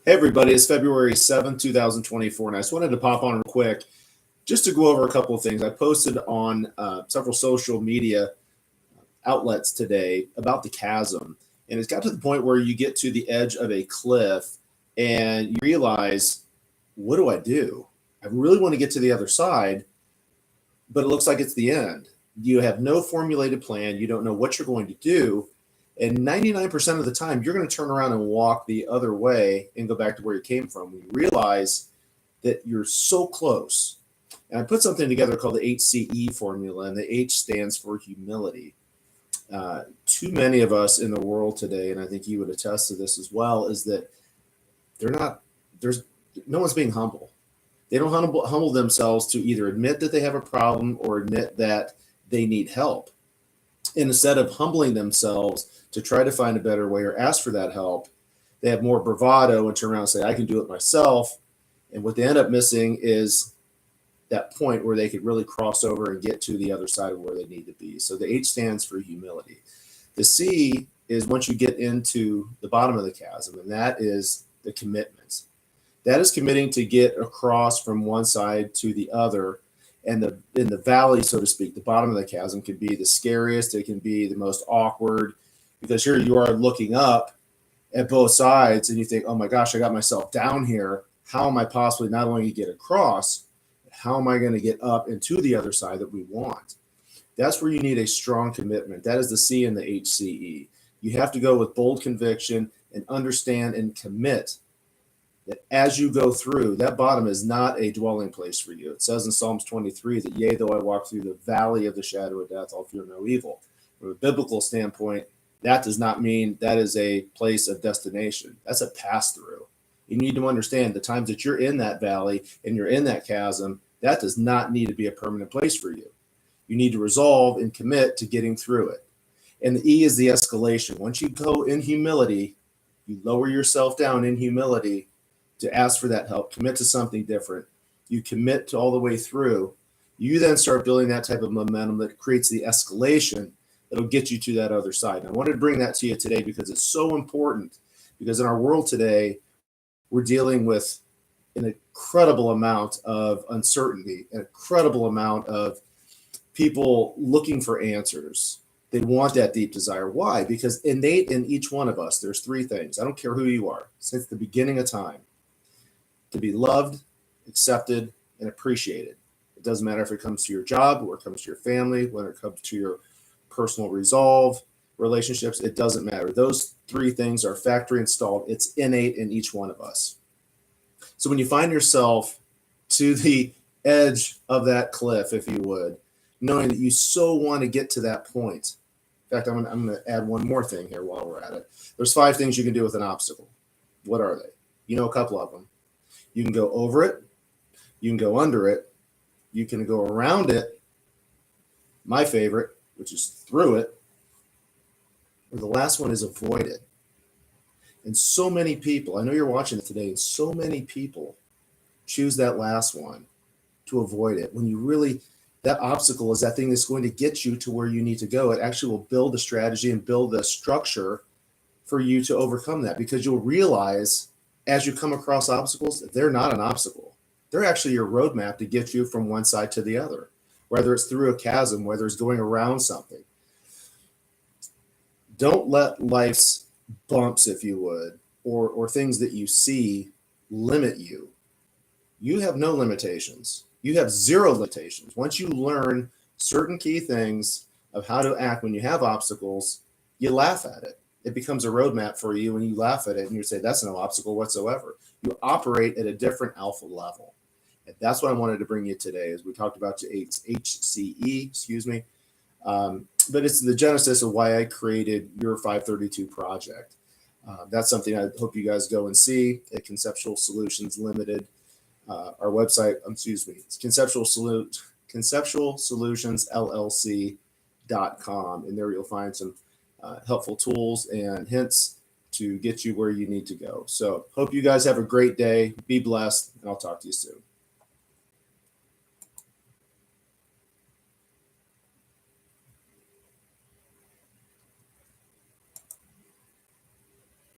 Hey everybody, it's February 7th, 2024, and I just wanted to pop on real quick just to go over a couple of things. I posted on several social media outlets today about the chasm, and it's got to the point where you get to the edge of a cliff and you realize, what do I do? I really want to get to the other side, but it looks like it's the end. You have no formulated plan, you don't know what you're going to do. And 99% of the time, you're going to turn around and walk the other way and go back to where you came from. When you realize that you're so close. And I put something together called the HCE formula, and the H stands for humility. Too many of us in the world today, and I think you would attest to this as well, is that there's no one's being humble. They don't humble themselves to either admit that they have a problem or admit that they need help. And instead of humbling themselves to try to find a better way or ask for that help, they have more bravado and turn around and say, I can do it myself. And what they end up missing is that point where they could really cross over and get to the other side of where they need to be. So the H stands for humility. The C is once you get into the bottom of the chasm, and that is the commitment. That is committing to get across from one side to the other. And in the valley, so to speak, the bottom of the chasm can be the scariest. It can be the most awkward, because here you are looking up at both sides and you think, oh my gosh, I got myself down here. How am I possibly not only get across, but how am I going to get up and to the other side that we want? That's where you need a strong commitment. That is the C in the HCE. You have to go with bold conviction and understand and commit that as you go through, that bottom is not a dwelling place for you. It says in Psalms 23 that, yea, though I walk through the valley of the shadow of death, I'll fear no evil. From a biblical standpoint, that does not mean that is a place of destination. That's a pass-through. You need to understand the times that you're in that valley and you're in that chasm, that does not need to be a permanent place for you. You need to resolve and commit to getting through it. And the E is the escalation. Once you go in humility, you lower yourself down in humility to ask for that help, commit to something different. You commit to all the way through. You then start building that type of momentum that creates the escalation that'll get you to that other side. And I wanted to bring that to you today because it's so important, because in our world today, we're dealing with an incredible amount of uncertainty, an incredible amount of people looking for answers. They want that deep desire. Why? Because innate in each one of us, there's three things. I don't care who you are, since the beginning of time: to be loved, accepted, and appreciated. It doesn't matter if it comes to your job, or it comes to your family, whether it comes to your personal resolve, relationships, it doesn't matter. Those three things are factory installed. It's innate in each one of us. So when you find yourself to the edge of that cliff, if you would, knowing that you so want to get to that point. In fact, I'm going to add one more thing here while we're at it. There's 5 things you can do with an obstacle. What are they? You know a couple of them. You can go over it. You can go under it. You can go around it. My favorite, which is through it. Or the last one is avoid it. And so many people, I know you're watching it today, and so many people choose that last one, to avoid it. When you really, that obstacle is that thing that's going to get you to where you need to go. It actually will build a strategy and build a structure for you to overcome that, because you'll realize as you come across obstacles, they're not an obstacle. They're actually your roadmap to get you from one side to the other, whether it's through a chasm, whether it's going around something. Don't let life's bumps, if you would, or things that you see limit you. You have no limitations. You have zero limitations. Once you learn certain key things of how to act when you have obstacles, you laugh at it. It becomes a roadmap for you, and you laugh at it and you say, that's no obstacle whatsoever. You operate at a different alpha level. And that's what I wanted to bring you today, as we talked about HCE, excuse me. But it's the genesis of why I created your 532 project. That's something I hope you guys go and see at Conceptual Solutions Limited. Our website, it's Conceptual Solutions LLC.com. And there you'll find some helpful tools and hints to get you where you need to go. So hope you guys have a great day. Be blessed, and I'll talk to you soon.